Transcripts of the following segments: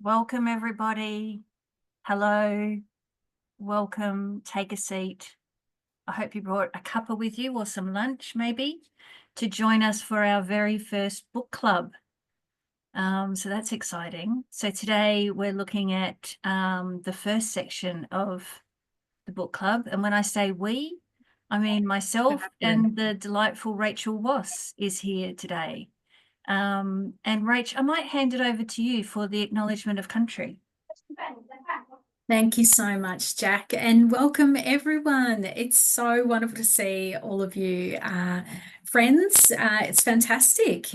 Welcome, everybody. Hello. Welcome. Take a seat. I hope you brought a cuppa with you or some lunch, maybe, to join us for our very first book club. So that's exciting. So today we're looking at the first section of the book club. And when I say we, I mean myself and the delightful Rachael Wass is here today. And Rach, I might hand it over to you for the acknowledgement of country. Thank you so much, Jack, and welcome everyone. It's so wonderful to see all of you friends. It's fantastic.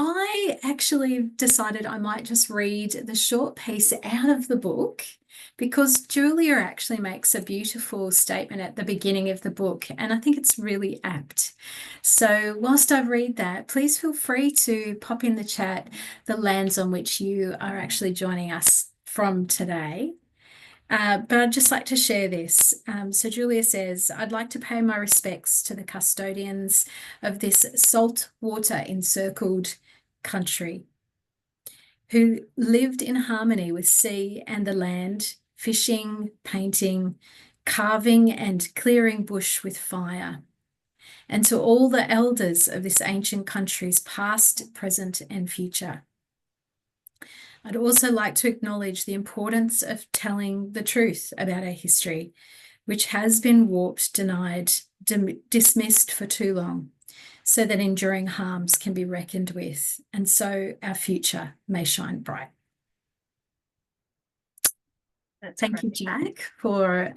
I actually decided I might just read the short piece out of the book because Julia actually makes a beautiful statement at the beginning of the book, and I think it's really apt. So whilst I read that, please feel free to pop in the chat the lands on which you are actually joining us from today. But I'd just like to share this. So Julia says, I'd like to pay my respects to the custodians of this salt water encircled country who lived in harmony with sea and the land, fishing, painting, carving and clearing bush with fire. And to all the elders of this ancient country's past, present and future. I'd also like to acknowledge the importance of telling the truth about our history, which has been warped, denied, dismissed for too long, so that enduring harms can be reckoned with, and so our future may shine bright. Thank you, Jack, for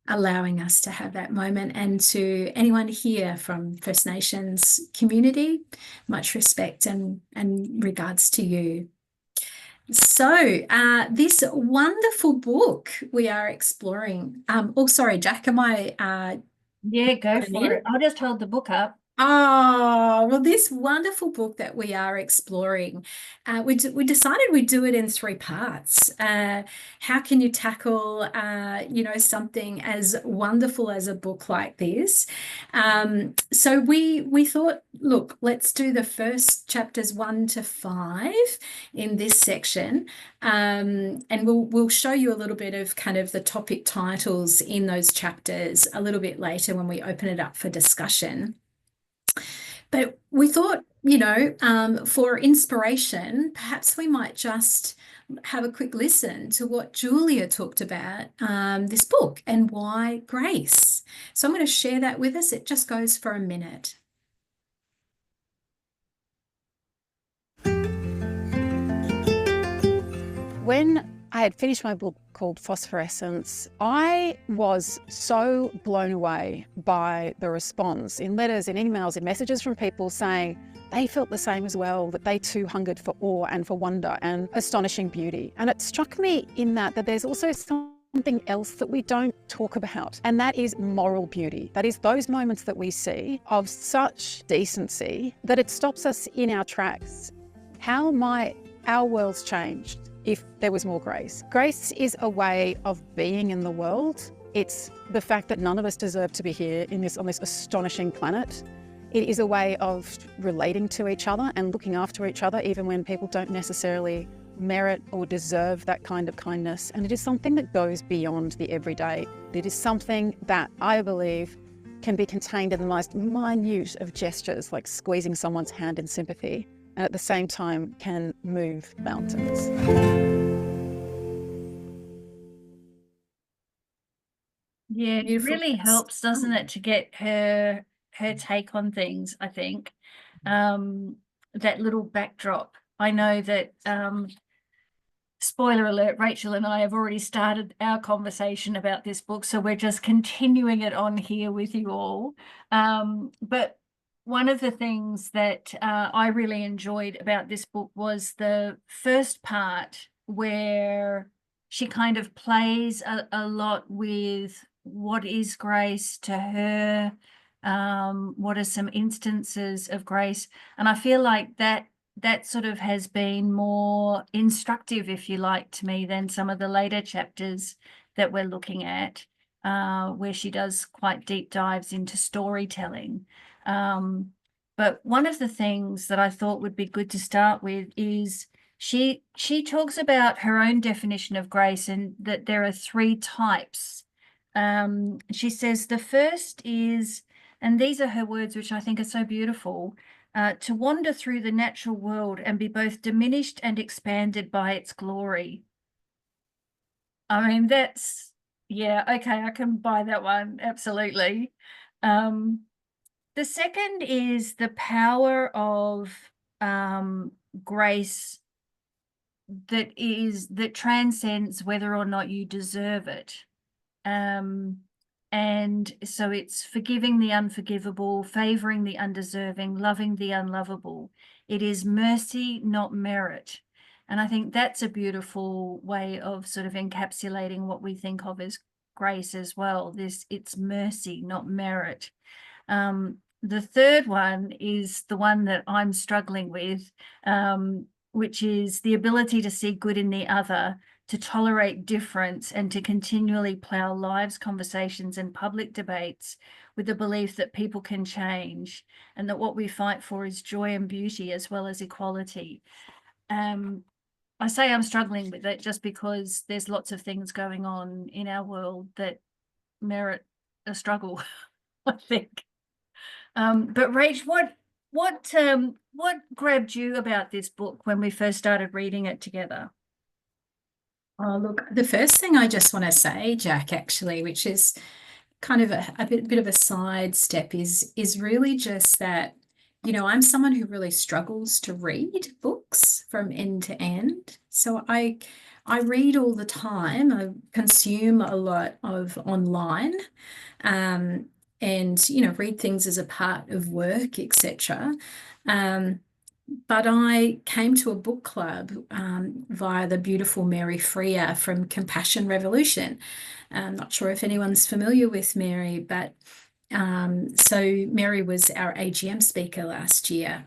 allowing us to have that moment, and to anyone here from First Nations community, much respect and regards to you. So this wonderful book we are exploring. Oh, sorry, Jack, am I? Yeah, go for it. I'll just hold the book up. Oh, well, this wonderful book that we are exploring, we decided we'd do it in 3 parts. How can you tackle, something as wonderful as a book like this? So we thought, look, let's do the first chapters 1 to 5 in this section, and we'll show you a little bit of kind of the topic titles in those chapters a little bit later when we open it up for discussion. But we thought, for inspiration, perhaps we might just have a quick listen to what Julia talked about this book and why grace. So I'm going to share that with us. It just goes for a minute. When I had finished my book called Phosphorescence, I was so blown away by the response in letters, in emails, in messages from people saying they felt the same as well, that they too hungered for awe and for wonder and astonishing beauty. And it struck me in that there's also something else that we don't talk about, and that is moral beauty. That is those moments that we see of such decency that it stops us in our tracks. How might our worlds changed if there was more grace? Grace is a way of being in the world. It's the fact that none of us deserve to be here on this astonishing planet. It is a way of relating to each other and looking after each other, even when people don't necessarily merit or deserve that kind of kindness. And it is something that goes beyond the everyday. It is something that I believe can be contained in the most minute of gestures, like squeezing someone's hand in sympathy, and at the same time can move mountains. Yeah, it really helps, doesn't it, to get her take on things, I think. That little backdrop. I know that spoiler alert, Rachael and I have already started our conversation about this book, so we're just continuing it on here with you all. But one of the things that I really enjoyed about this book was the first part, where she kind of plays a lot with what is grace to her, what are some instances of grace. And I feel like that sort of has been more instructive, if you like, to me than some of the later chapters that we're looking at, where she does quite deep dives into storytelling. But one of the things that I thought would be good to start with is she talks about her own definition of grace and that there are 3 types. She says the first is, and these are her words, which I think are so beautiful, to wander through the natural world and be both diminished and expanded by its glory. I mean, that's, yeah, okay, I can buy that one, absolutely. The second is the power of grace that transcends whether or not you deserve it. And so it's forgiving the unforgivable, favoring the undeserving, loving the unlovable. It is mercy, not merit. And I think that's a beautiful way of sort of encapsulating what we think of as grace as well. It's mercy, not merit. The third one is the one that I'm struggling with, which is the ability to see good in the other, to tolerate difference, and to continually plough lives, conversations, and public debates with the belief that people can change and that what we fight for is joy and beauty as well as equality. I say I'm struggling with it just because there's lots of things going on in our world that merit a struggle, I think. But Rach, what grabbed you about this book when we first started reading it together? Oh, look, the first thing I just want to say, Jack, actually, which is kind of a bit of a sidestep, is really just that, you know, I'm someone who really struggles to read books from end to end. So I read all the time. I consume a lot of online, and you know, read things as a part of work, etc. But I came to a book club via the beautiful Mary Freer from Compassion Revolution. I'm not sure if anyone's familiar with Mary, but so Mary was our AGM speaker last year.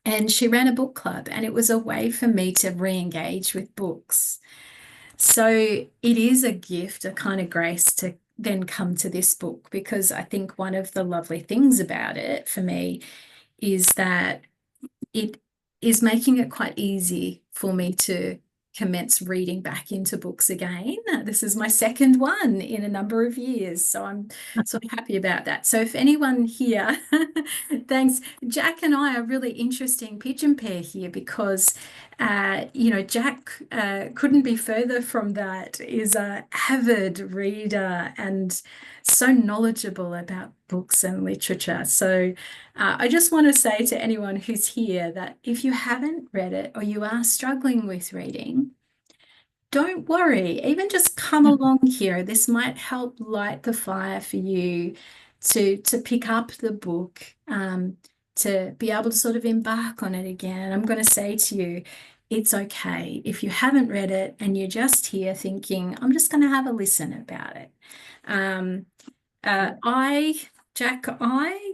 And she ran a book club, and it was a way for me to re-engage with books. So it is a gift, a kind of grace to then come to this book, because I think one of the lovely things about it for me is that it is making it quite easy for me to commence reading back into books again. This is my second one in a number of years, so I'm sort of happy about that. So if anyone here, thanks. Jack and I are really interesting pigeon pair here, because you know, Jack couldn't be further from that, is an avid reader and so knowledgeable about books and literature. So I just want to say to anyone who's here that if you haven't read it or you are struggling with reading, don't worry, even just come along here. This might help light the fire for you to pick up the book, to be able to sort of embark on it again. I'm going to say to you, it's okay if you haven't read it and you're just here thinking, I'm just going to have a listen about it. Jack, I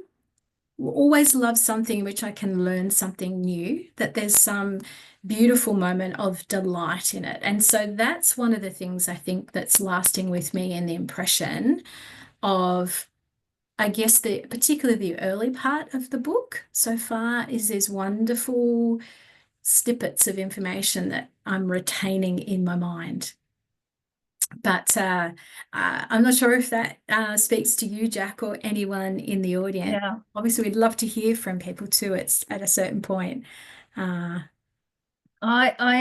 always love something in which I can learn something new, that there's some beautiful moment of delight in it. And so that's one of the things I think that's lasting with me, in the impression of, I guess, particularly the early part of the book so far, is there's wonderful snippets of information that I'm retaining in my mind. But I'm not sure if that speaks to you, Jack, or anyone in the audience. Yeah. Obviously, we'd love to hear from people too. It's at a certain point. I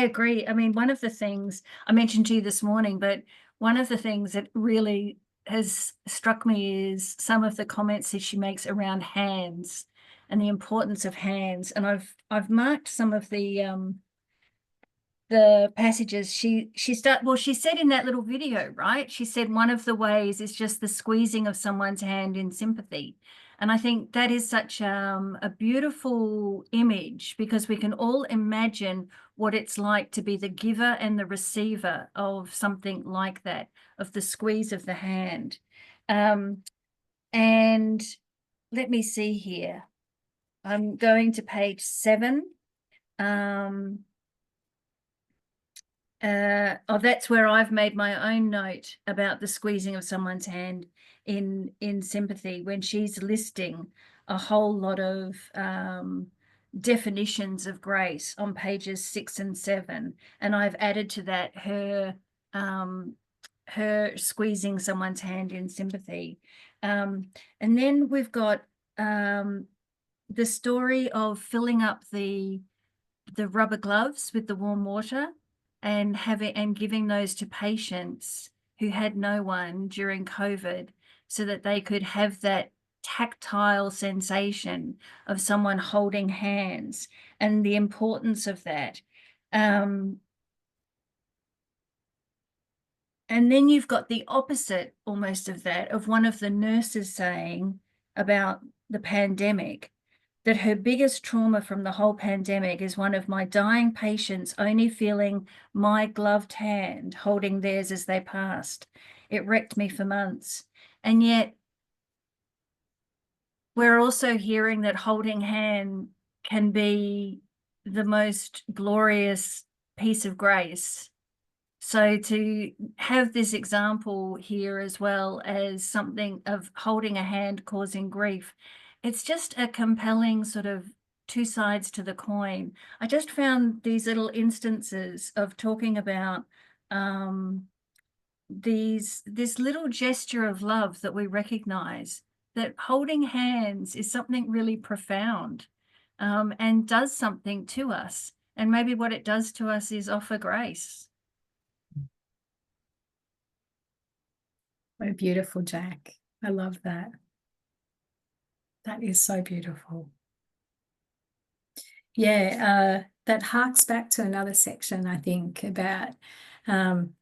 agree. I mean, one of the things I mentioned to you this morning, but one of the things that really has struck me is some of the comments that she makes around hands and the importance of hands. And I've marked some of the passages she said in that little video, right? She said one of the ways is just the squeezing of someone's hand in sympathy. And I think that is such a beautiful image, because we can all imagine what it's like to be the giver and the receiver of something like that, of the squeeze of the hand. And let me see here. I'm going to page 7. That's where I've made my own note about the squeezing of someone's hand in sympathy, when she's listing a whole lot of definitions of grace on pages 6 and 7, and I've added to that her squeezing someone's hand in sympathy. And then we've got the story of filling up the rubber gloves with the warm water and giving those to patients who had no one during COVID, so that they could have that tactile sensation of someone holding hands, and the importance of that. And then you've got the opposite almost of that, of one of the nurses saying about the pandemic, that her biggest trauma from the whole pandemic is one of my dying patients only feeling my gloved hand holding theirs as they passed. It wrecked me for months. And yet we're also hearing that holding hand can be the most glorious piece of grace. So to have this example here, as well as something of holding a hand causing grief, it's just a compelling sort of two sides to the coin. I just found these little instances of talking about this little gesture of love that we recognize, that holding hands is something really profound, and does something to us. And maybe what it does to us is offer grace. So beautiful, Jack. I love that. That is so beautiful. Yeah, that harks back to another section, I think, about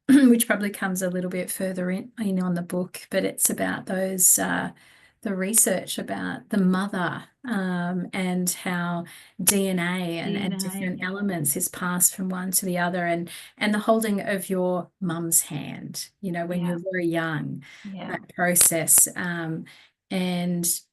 which probably comes a little bit further in on the book, but it's about those the research about the mother, and how DNA and different elements is passed from one to the other, and the holding of your mum's hand, when Yeah. you're very young, Yeah. that process, and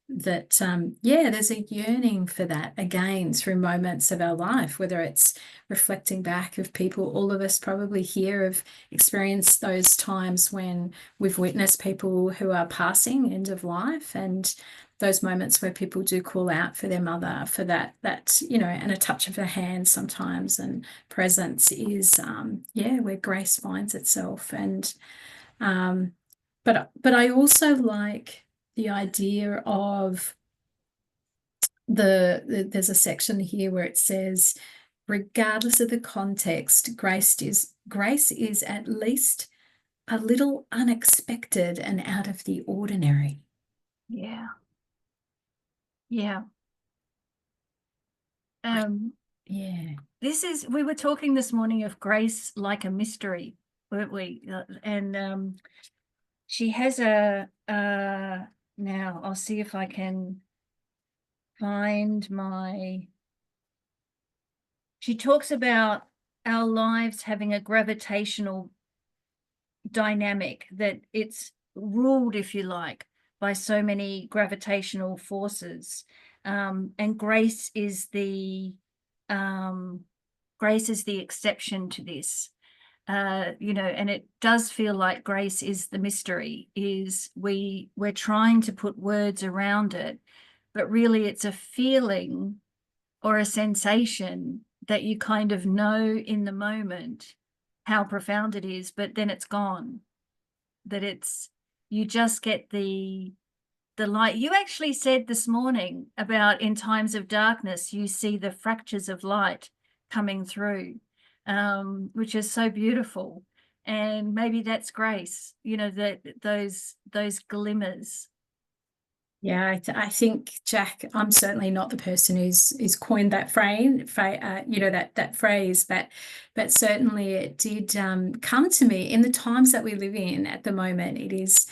that yeah, there's a yearning for that again through moments of our life, whether it's reflecting back of people. All of us probably here have experienced those times when we've witnessed people who are passing, end of life, and those moments where people do call out for their mother, for that and a touch of her hand sometimes, and presence is yeah, where grace finds itself. And but I also like the idea of there's a section here where it says, regardless of the context, grace is at least a little unexpected and out of the ordinary. Yeah. Yeah. Yeah. We were talking this morning of grace like a mystery, weren't we? And she has now I'll see if I can find she talks about our lives having a gravitational dynamic, that it's ruled, if you like, by so many gravitational forces, and grace is the exception to this. And it does feel like grace is the mystery, is we're trying to put words around it, but really it's a feeling or a sensation that you kind of know in the moment how profound it is, but then it's gone. That you just get the light. You actually said this morning about, in times of darkness, you see the fractures of light coming through, which is so beautiful. And maybe that's grace, those glimmers. Yeah, I think, Jack, I'm certainly not the person who's coined that phrase, that phrase, but certainly it did come to me in the times that we live in at the moment. It is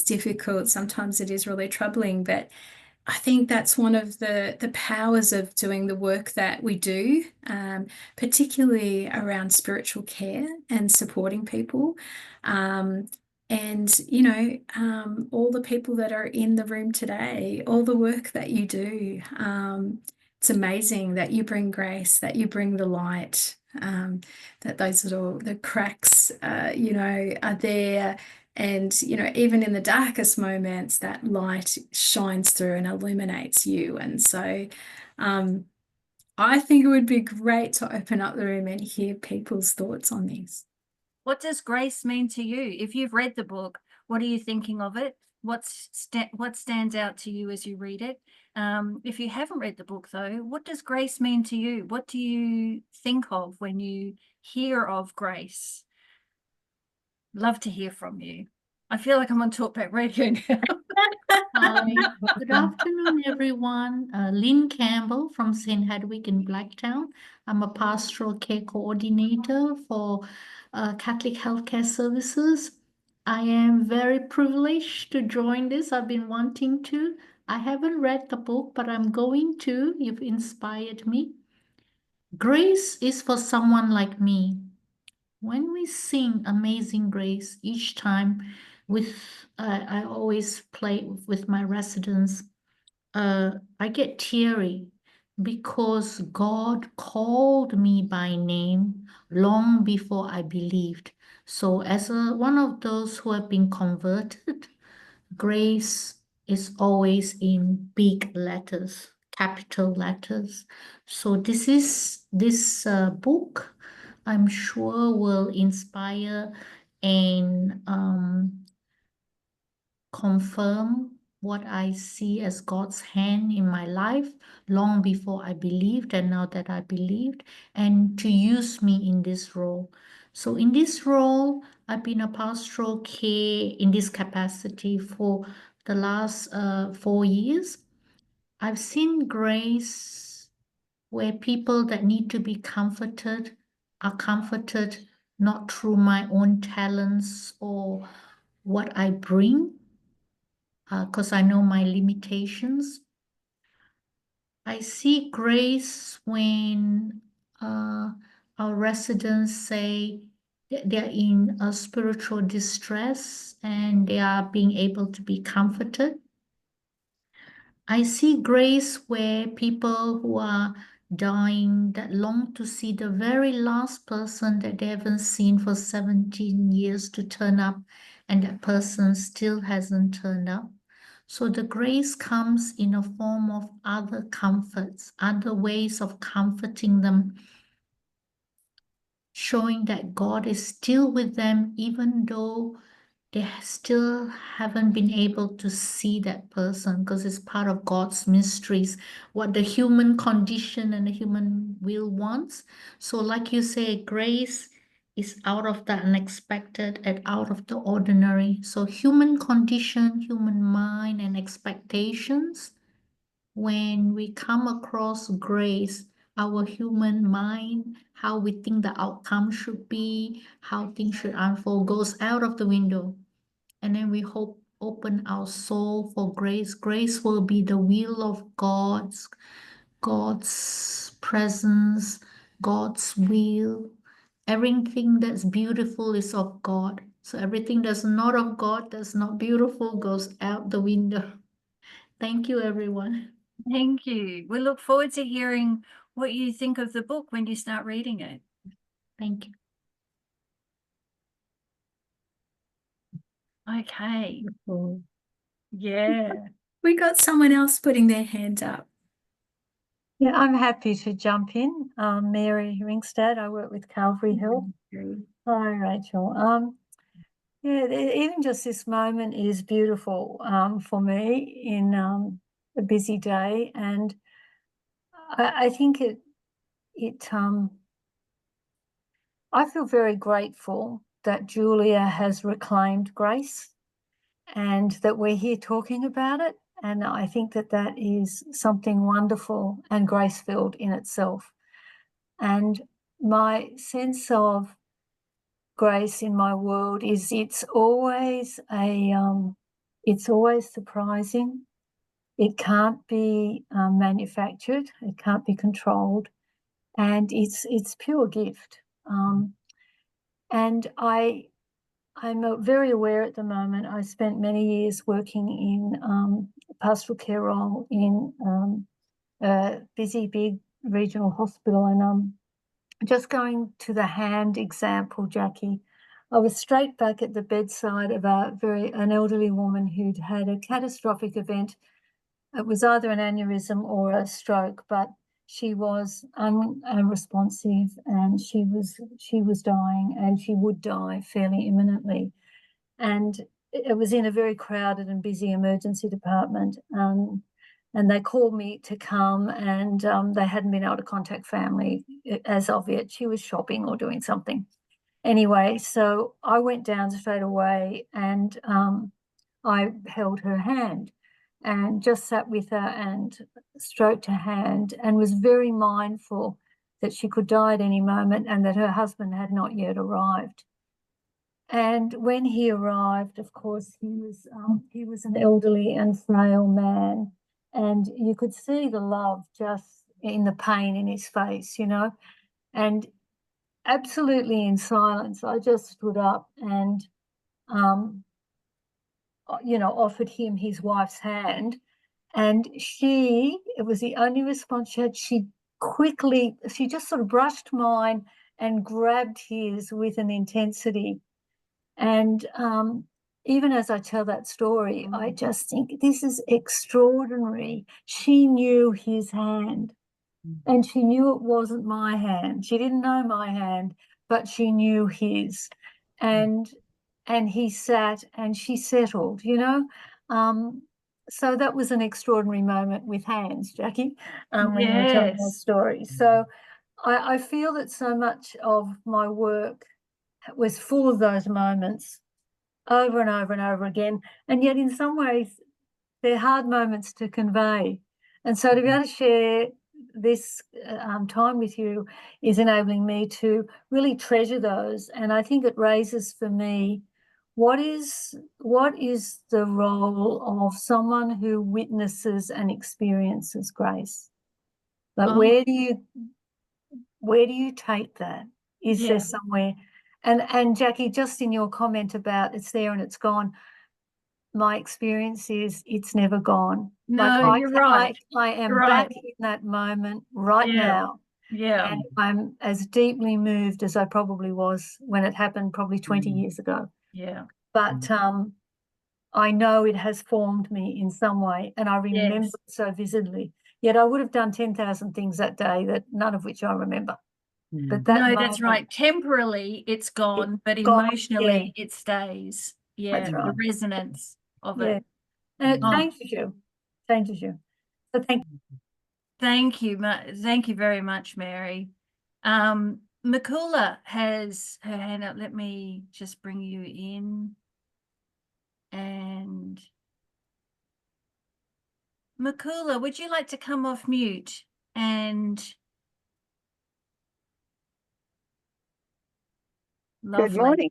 difficult. Sometimes it is really troubling, but I think that's one of the powers of doing the work that we do, particularly around spiritual care and supporting people. And all the people that are in the room today, all the work that you do, it's amazing that you bring grace, that you bring the light, that the cracks, are there. And, even in the darkest moments, that light shines through and illuminates you. And so, I think it would be great to open up the room and hear people's thoughts on this. What does grace mean to you? If you've read the book, what are you thinking of it? What stands out to you as you read it? If you haven't read the book, though, what does grace mean to you? What do you think of when you hear of grace? Love to hear from you. I feel like I'm on Talkback Radio now. Hi, good afternoon, everyone. Lynn Campbell from St. Hedwig in Blacktown. I'm a pastoral care coordinator for Catholic Healthcare Services. I am very privileged to join this. I've been wanting to. I haven't read the book, but I'm going to. You've inspired me. Grace is for someone like me. When we sing Amazing Grace each time I always play with my residents, I get teary because God called me by name long before I believed. So as one of those who have been converted, grace is always in big letters, capital letters. So this book, I'm sure, will inspire and confirm what I see as God's hand in my life long before I believed and now that I believed, and to use me in this role. So in this role, I've been a pastoral care in this capacity for the last 4 years. I've seen grace where people that need to be comforted are comforted not through my own talents or what I bring, because I know my limitations. I see grace when our residents say that they're in a spiritual distress and they are being able to be comforted. I see grace where people who are dying that long to see the very last person that they haven't seen for 17 years to turn up, and that person still hasn't turned up. So the grace comes in a form of other comforts, other ways of comforting them, showing that God is still with them, even though they still haven't been able to see that person, because it's part of God's mysteries, what the human condition and the human will wants. So like you say, grace is out of the unexpected and out of the ordinary. So human condition, human mind and expectations, when we come across grace, our human mind, how we think the outcome should be, how things should unfold, goes out of the window. And then we open our soul for grace. Grace will be the will of God's presence, God's will. Everything that's beautiful is of God. So everything that's not of God, that's not beautiful, goes out the window. Thank you, everyone. Thank you. We look forward to hearing what you think of the book when you start reading it. Thank you. Okay. Cool. Yeah. We got someone else putting their hand up. Yeah, I'm happy to jump in. Mary Ringstad, I work with Calvary Health. Hi, Rachel. Yeah, even just this moment is beautiful for me in a busy day, and I think I feel very grateful that Julia has reclaimed grace and that we're here talking about it. And I think that that is something wonderful and grace-filled in itself. And my sense of grace in my world is it's always surprising. It can't be manufactured. It can't be controlled, and it's pure gift. And I'm very aware at the moment. I spent many years working in pastoral care role in a busy, big regional hospital, and just going to the hand example, Jackie, I was straight back at the bedside of an elderly woman who'd had a catastrophic event. It was either an aneurysm or a stroke, but she was unresponsive, and she was dying, and she would die fairly imminently. And it was in a very crowded and busy emergency department. And they called me to come, and they hadn't been able to contact family as of yet. She was shopping or doing something. Anyway, so I went down straight away, and I held her hand and just sat with her and stroked her hand, and was very mindful that she could die at any moment and that her husband had not yet arrived. And when he arrived, of course, he was an elderly and frail man, and you could see the love just in the pain in his face, you know. And absolutely in silence, I just stood up and, offered him his wife's hand. And it was the only response she had. She just sort of brushed mine and grabbed his with an intensity. And even as I tell that story, I just think this is extraordinary. She knew his hand, and she knew it wasn't my hand. She didn't know my hand, but she knew his. And he sat, and she settled, you know. So that was an extraordinary moment with hands, Jacquie, when you were telling your Yes. story. So I feel that so much of my work was full of those moments over and over and over again. And yet in some ways, they're hard moments to convey. And so to be able to share this time with you is enabling me to really treasure those. And I think it raises for me, what is the role of someone who witnesses and experiences grace? Like, Oh, where do you take that? Is there yeah. somewhere? And Jacquie, just in your comment about it's there and it's gone, my experience is it's never gone. No, you're right. I am You're back right. in that moment right Yeah. now, Yeah. and I'm as deeply moved as I probably was when it happened probably 20 years ago. Yeah. But I know it has formed me in some way, and I remember Yes. it so vividly. Yet I would have done 10,000 things that day, that none of which I remember. But that No, that's moment, right. Temporarily it's gone, but gone, emotionally it stays. Yeah. that's The right. resonance of Yeah, it. and it Oh, changes you. So thank you. thank you. Thank you very much, Mary. Makula has her hand up. Let me just bring you in. And Makula, would you like to come off mute? And Good lovely. morning.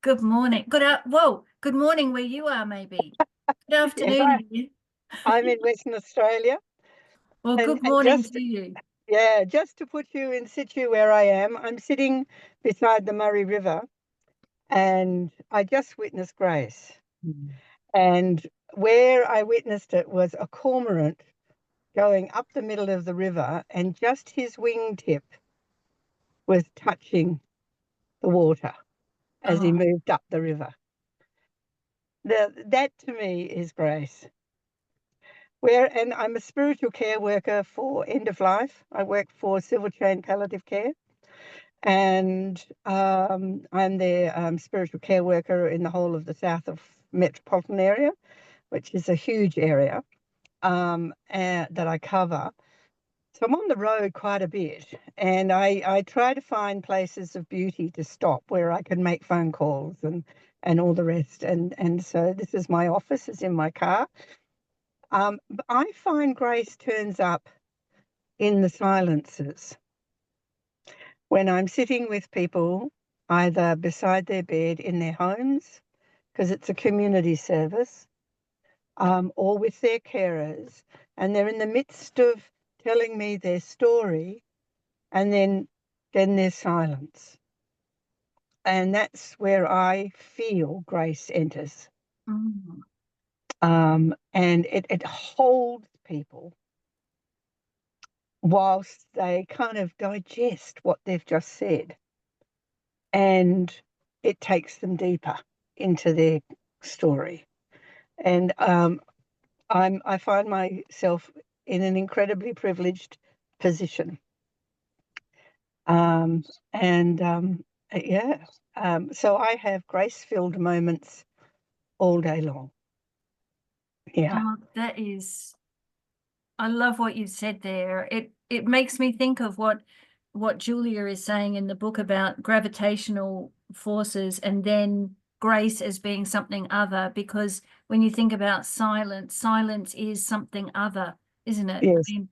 Good morning. Good morning where you are, maybe. Good Yes, afternoon here. I'm in Western Australia. Well, And good morning just, to you. yeah, just to put you in situ where I am, I'm sitting beside the Murray River, and I just witnessed grace. And where I witnessed it was a cormorant going up the middle of the river, and just his wingtip was touching the water as he Oh, moved up the river. That to me is grace. And I'm a spiritual care worker for end of life. I work for Silver Chain Palliative Care, and I'm their spiritual care worker in the whole of the south of metropolitan area, which is a huge area that I cover. So I'm on the road quite a bit, and I try to find places of beauty to stop where I can make phone calls and all the rest. And so this is my office, is in my car. But I find grace turns up in the silences. When I'm sitting with people, either beside their bed in their homes, because it's a community service, or with their carers, and they're in the midst of telling me their story, and then there's silence. And that's where I feel grace enters. And it holds people whilst they kind of digest what they've just said, and it takes them deeper into their story. And I find myself in an incredibly privileged position. Yeah, so I have grace-filled moments all day long. Yeah. Oh, I love what you said there. It makes me think of what Julia is saying in the book about gravitational forces and then grace as being something other, because when you think about silence is something other, isn't it? Yes. I mean,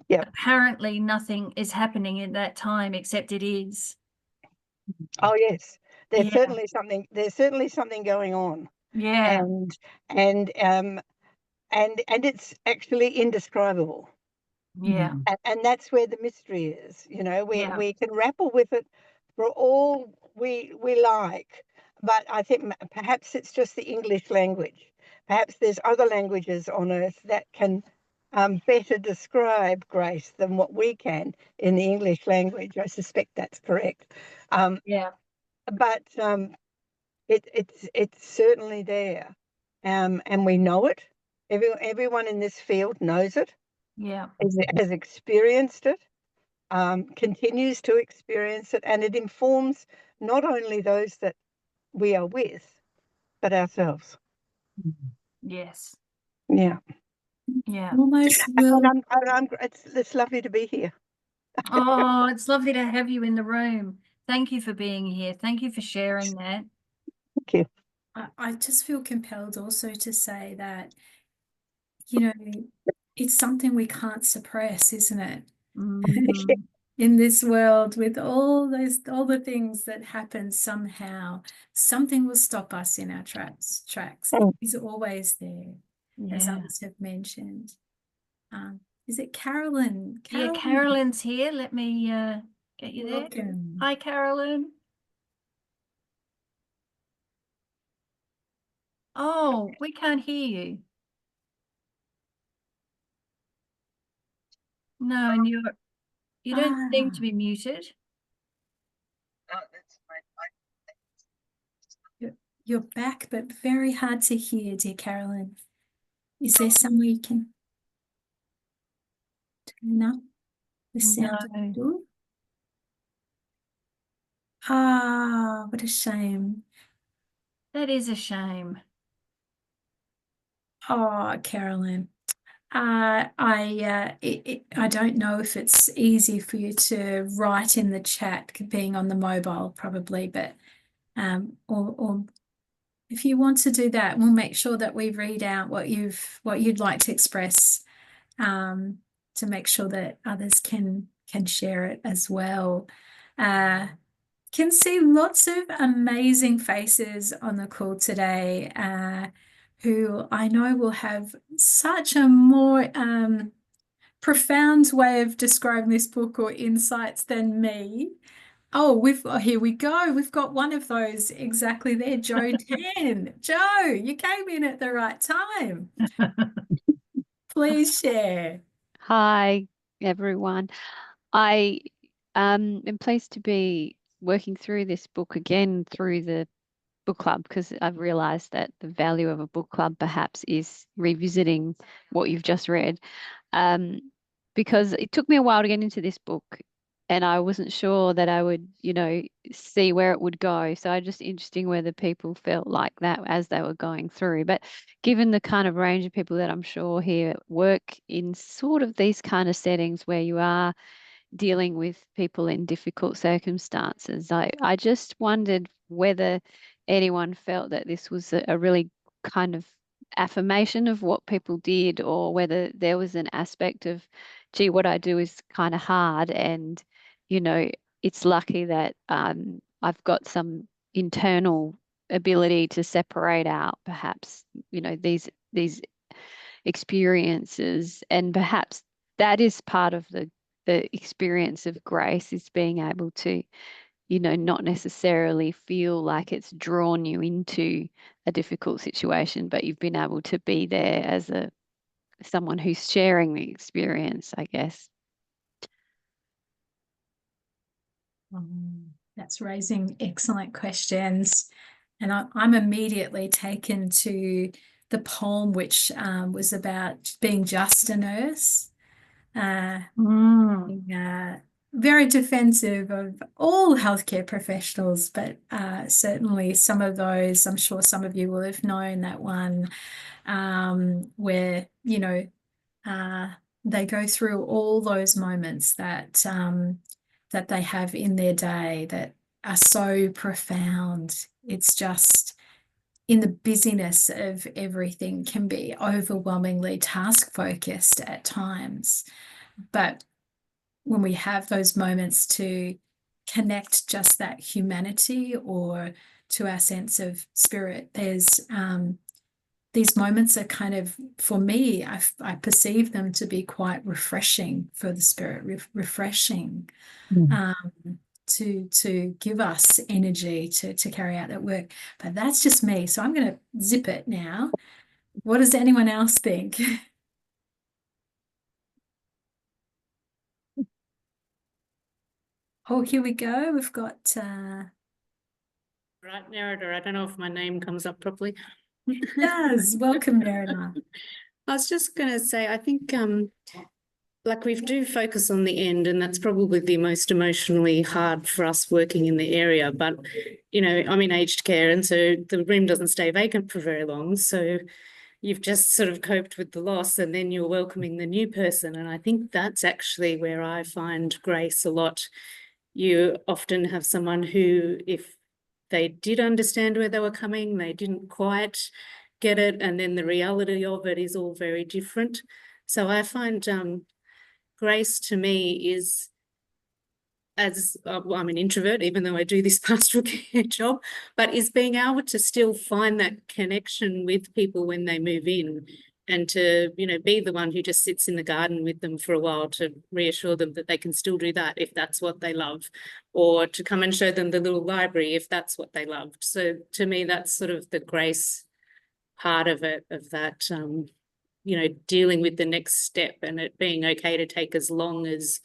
Yeah. apparently nothing is happening in that time except it is. Oh yes. There's Yeah. certainly something going on. Yeah. And it's actually indescribable. Yeah. And that's where the mystery is. You know, Yeah. we can grapple with it for all we like, but I think perhaps it's just the English language. Perhaps there's other languages on earth that can better describe grace than what we can in the English language. I suspect that's correct. Yeah. But it's certainly there, and we know it. Everyone in this field knows it. Yeah. Has experienced it, continues to experience it, and it informs not only those that we are with, but ourselves. Yes. Yeah. Yeah. Almost will. It's lovely to be here. Oh, it's lovely to have you in the room. Thank you for being here. Thank you for sharing that. Thank you. I just feel compelled also to say that, you know, it's something we can't suppress, isn't it? Mhm. In this world, with all the things that happen, somehow something will stop us in our tracks. Mm. It's always there, as Yeah. others have mentioned. Is it Carolyn? Yeah, Carolyn's here. Let me get you there. Welcome. Hi, Carolyn. Oh, we can't hear you. No, and you don't seem to be muted. You're back, but very hard to hear, dear Carolyn. Is there somewhere you can turn up the sound of the door? Ah, what a shame. That is a shame. Oh, Carolyn. I don't know if it's easy for you to write in the chat, being on the mobile probably, but or if you want to do that, we'll make sure that we read out what you'd like to express, to make sure that others can share it as well. Can see lots of amazing faces on the call today, who I know will have such a more profound way of describing this book or insights than me. Oh, here we go. We've got one of those exactly there, Joe 10. Joe, you came in at the right time. Please share. Hi, everyone. I am pleased to be working through this book again through the book club, because I've realized that the value of a book club perhaps is revisiting what you've just read. Because it took me a while to get into this book, and I wasn't sure that I would, see where it would go. So I just interesting whether people felt like that as they were going through. But given the kind of range of people that I'm sure here work in sort of these kind of settings where you are dealing with people in difficult circumstances, I just wondered whether anyone felt that this was a really kind of affirmation of what people did, or whether there was an aspect of, gee, what I do is kind of hard, and it's lucky that I've got some internal ability to separate out perhaps these experiences, and perhaps that is part of the experience of grace, is being able to not necessarily feel like it's drawn you into a difficult situation, but you've been able to be there as someone who's sharing the experience, I guess. That's raising excellent questions. And I'm immediately taken to the poem, which was about being just a nurse. Very defensive of all healthcare professionals, but certainly some of those, I'm sure some of you will have known that one where, you know, they go through all those moments that that they have in their day that are so profound. It's just in the busyness of everything can be overwhelmingly task focused at times. But when we have those moments to connect just that humanity or to our sense of spirit, there's these moments are kind of, for me, I perceive them to be quite refreshing for the spirit, refreshing to give us energy to carry out that work. But that's just me. So I'm going to zip it now. What does anyone else think? Oh, here we go. We've got Right, narrator. I don't know if my name comes up properly. It does. Welcome, narrator. I was just going to say, I think like we do focus on the end, and that's probably the most emotionally hard for us working in the area. But, you know, I'm in aged care, and so the room doesn't stay vacant for very long. So you've just sort of coped with the loss, and then you're welcoming the new person. And I think that's actually where I find grace a lot. You often have someone who, if they did understand where they were coming, they didn't quite get it, and then the reality of it is all very different. So I find grace to me is, as well, I'm an introvert, even though I do this pastoral care job, but is being able to still find that connection with people when they move in, and to, you know, be the one who just sits in the garden with them for a while to reassure them that they can still do that if that's what they love, or to come and show them the little library if that's what they loved. So to me, that's sort of the grace part of it, of that, you know, dealing with the next step and it being okay to take as long as,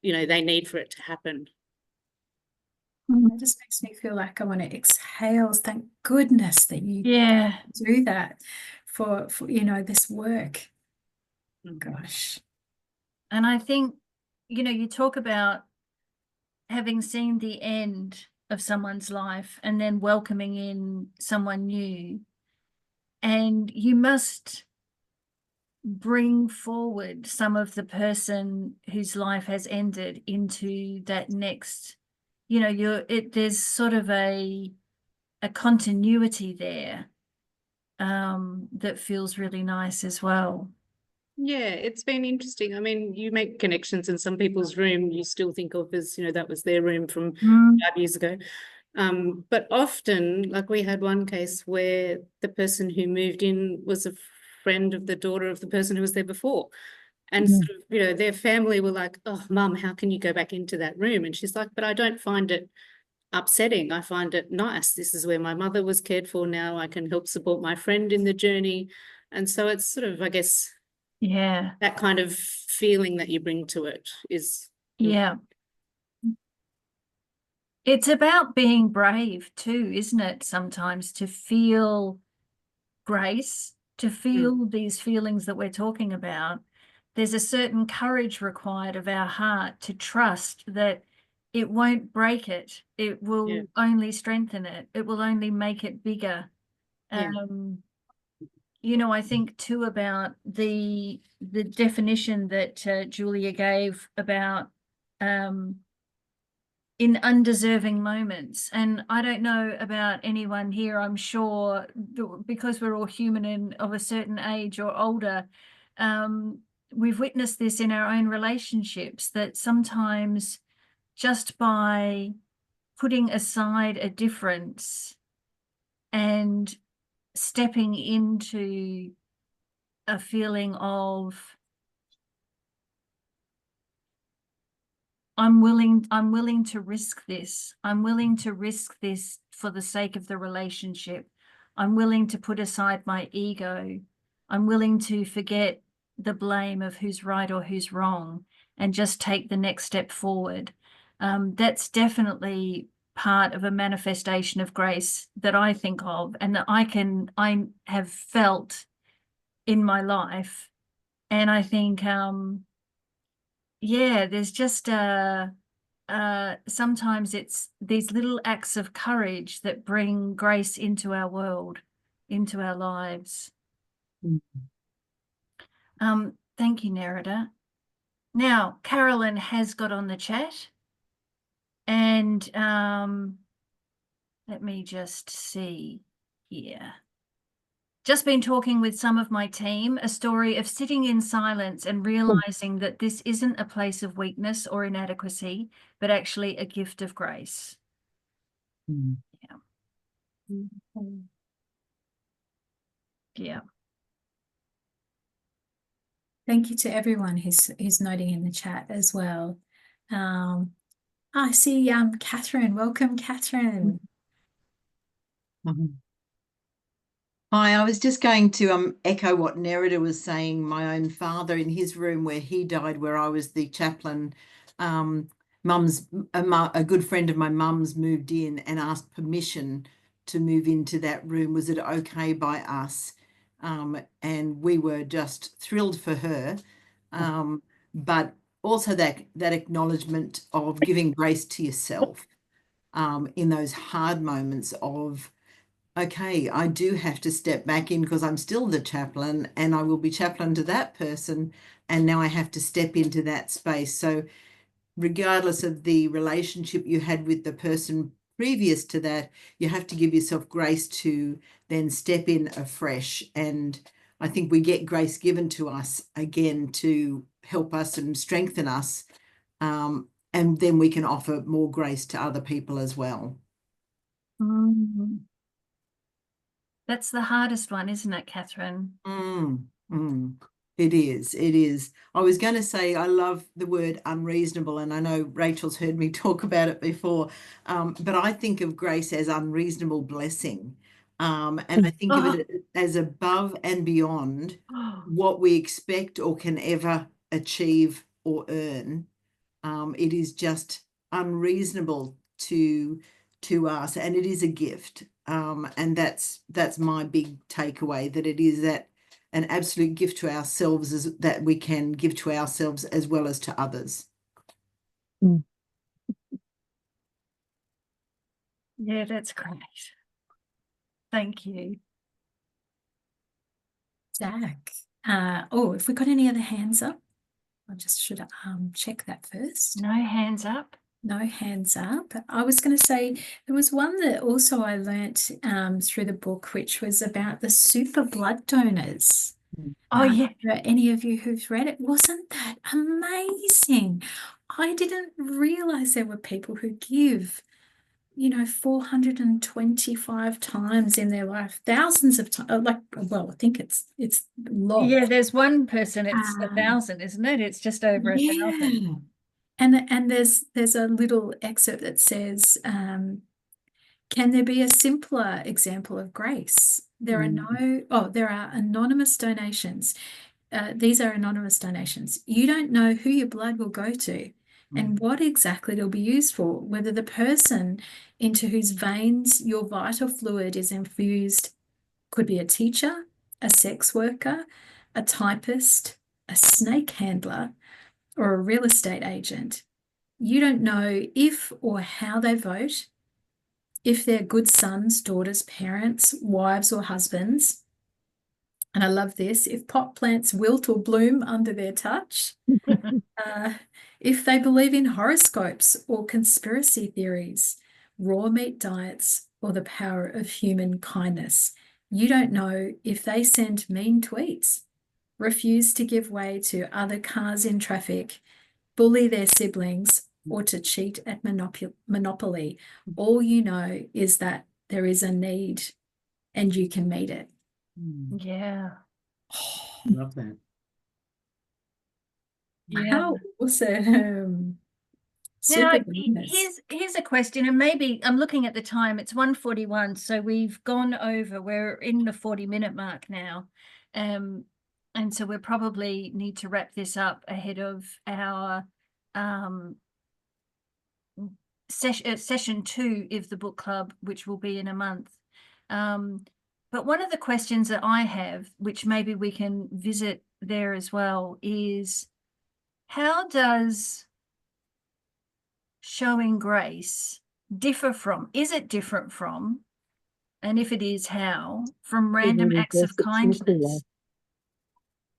you know, they need for it to happen. It just makes me feel like I want to exhale. Thank goodness that you do that for you know, this work. Gosh. And I think, you know, you talk about having seen the end of someone's life and then welcoming in someone new, and you must bring forward some of the person whose life has ended into that next, you know, there's sort of a continuity there that feels really nice as well. Yeah, it's been interesting. I mean, you make connections in some people's room you still think of as, you know, that was their room from 5 years ago. But often, like we had one case where the person who moved in was a friend of the daughter of the person who was there before. And sort of, you know, their family were like, oh, Mum, how can you go back into that room? And she's like, but I don't find it upsetting. I find it nice. This is where my mother was cared for. Now I can help support my friend in the journey. And so it's sort of, I guess, that kind of feeling that you bring to it is. Yeah. It's about being brave too, isn't it? Sometimes to feel grace, to feel these feelings that we're talking about. There's a certain courage required of our heart to trust that it won't break it. It will only strengthen it. It will only make it bigger. You know, I think too about the definition that Julia gave about in undeserving moments. And I don't know about anyone here, I'm sure, because we're all human and of a certain age or older, we've witnessed this in our own relationships, that sometimes just by putting aside a difference and stepping into a feeling of I'm willing to risk this. I'm willing to risk this for the sake of the relationship. I'm willing to put aside my ego. I'm willing to forget the blame of who's right or who's wrong and just take the next step forward. That's definitely part of a manifestation of grace that I think of and that I have felt in my life. And I think yeah, there's just sometimes it's these little acts of courage that bring grace into our world, into our lives. Thank you, Nerida. Now, Carolyn has got on the chat, and let me just see here. Just been talking with some of my team, a story of sitting in silence and realizing that this isn't a place of weakness or inadequacy, but actually a gift of grace. Yeah. Yeah. Thank you to everyone who's noting in the chat as well. I see Catherine. Welcome, Catherine. Hi, I was just going to echo what Nerida was saying. My own father, in his room where he died, where I was the chaplain, a good friend of my mum's moved in and asked permission to move into that room. Was it okay by us? And we were just thrilled for her. But also that acknowledgement of giving grace to yourself in those hard moments of, okay, I do have to step back in because I'm still the chaplain and I will be chaplain to that person. And now I have to step into that space. So regardless of the relationship you had with the person previous to that, you have to give yourself grace to then step in afresh. And I think we get grace given to us again to help us and strengthen us. And then we can offer more grace to other people as well. That's the hardest one, isn't it, Catherine? It is. It is. I was going to say I love the word unreasonable, and I know Rachel's heard me talk about it before, but I think of grace as unreasonable blessing, and I think of it as above and beyond what we expect or can ever achieve or earn. It is just unreasonable to us, and it is a gift. And that's my big takeaway, that it is that an absolute gift to ourselves is that we can give to ourselves as well as to others. Yeah, that's great. Thank you. Zach. If we got any other hands up, I just should check that first. No hands up. No hands up. I was going to say there was one that also I learnt through the book, which was about the super blood donors. Oh, yeah. Any of you who've read it, wasn't that amazing? I didn't realize there were people who give, 425 times in their life, thousands of times. I think it's lots. Yeah, there's one person, it's 1,000, isn't it? It's just over 1,000. And there's a little excerpt that says, can there be a simpler example of grace? There are anonymous donations. These are anonymous donations. You don't know who your blood will go to and what exactly it'll be used for, whether the person into whose veins your vital fluid is infused could be a teacher, a sex worker, a typist, a snake handler, or a real estate agent. You don't know if or how they vote, if they're good sons, daughters, parents, wives, or husbands. And I love this, if pot plants wilt or bloom under their touch, if they believe in horoscopes or conspiracy theories, raw meat diets, or the power of human kindness. You don't know if they send mean tweets, refuse to give way to other cars in traffic, bully their siblings, or to cheat at Monopoly. All you know is that there is a need and you can meet it. Yeah. Love that. Yeah. How awesome. Now, Super goodness. here's a question, and maybe I'm looking at the time, it's 1:41, so we've gone over, we're in the 40-minute mark now. And so we probably need to wrap this up ahead of our session 2 of the book club, which will be in a month. But one of the questions that I have, which maybe we can visit there as well, is how does showing grace differ from, is it different from, and if it is, how, from random acts of kindness?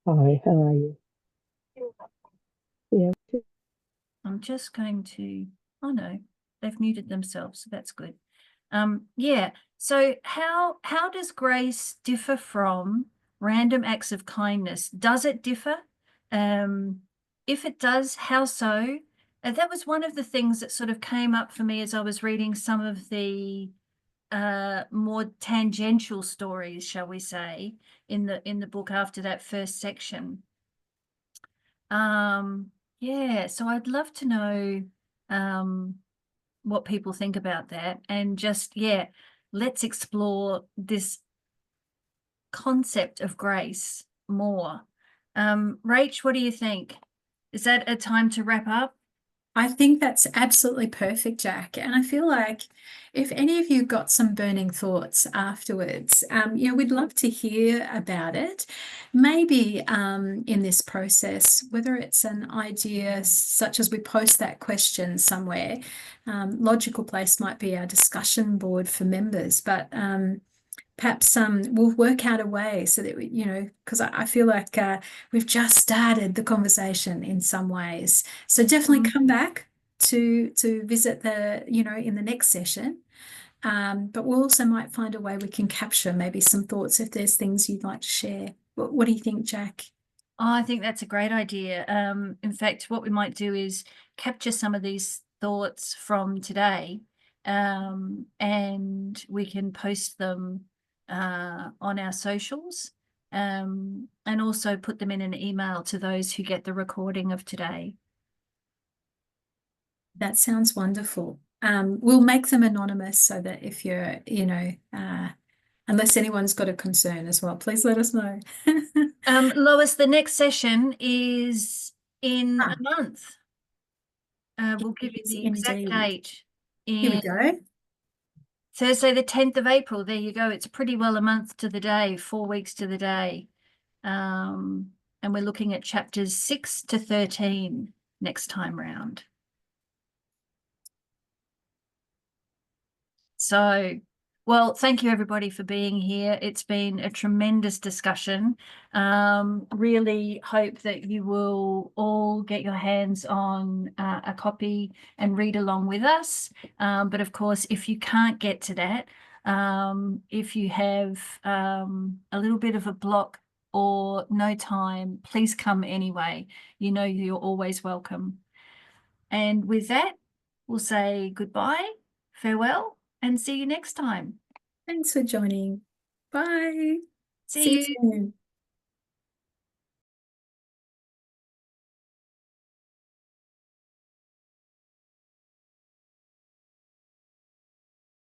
Hi, how are you? Yeah. I'm just going to, oh no, they've muted themselves, so that's good. Yeah, so how does grace differ from random acts of kindness? Does it differ? If it does, how so? That was one of the things that sort of came up for me as I was reading some of the more tangential stories, shall we say, in the book after that first section. Yeah, so I'd love to know what people think about that, and just, yeah, let's explore this concept of grace more. Rach, what do you think? Is that a time to wrap up? I think that's absolutely perfect, Jack. And I feel like if any of you got some burning thoughts afterwards, we'd love to hear about it. Maybe in this process, whether it's an idea such as we post that question somewhere, logical place might be our discussion board for members, but perhaps we'll work out a way so that we, because I feel like we've just started the conversation in some ways. So definitely come back to visit in the next session. But we also might find a way we can capture maybe some thoughts if there's things you'd like to share. What do you think, Jack? Oh, I think that's a great idea. In fact, what we might do is capture some of these thoughts from today, and we can post them on our socials, and also put them in an email to those who get the recording of today. That sounds wonderful. We'll make them anonymous so that if you're, unless anyone's got a concern as well, please let us know. Lois, the next session is in a month. We'll give you the exact date. Here we go. Thursday, the 10th of April. There you go. It's pretty well a month to the day, 4 weeks to the day. And we're looking at chapters 6 to 13 next time round. So, well, thank you everybody for being here. It's been a tremendous discussion. Really hope that you will all get your hands on a copy and read along with us. But of course, if you can't get to that, if you have a little bit of a block or no time, please come anyway. You know you're always welcome. And with that, we'll say goodbye, farewell, and see you next time. Thanks for joining. Bye. See you soon.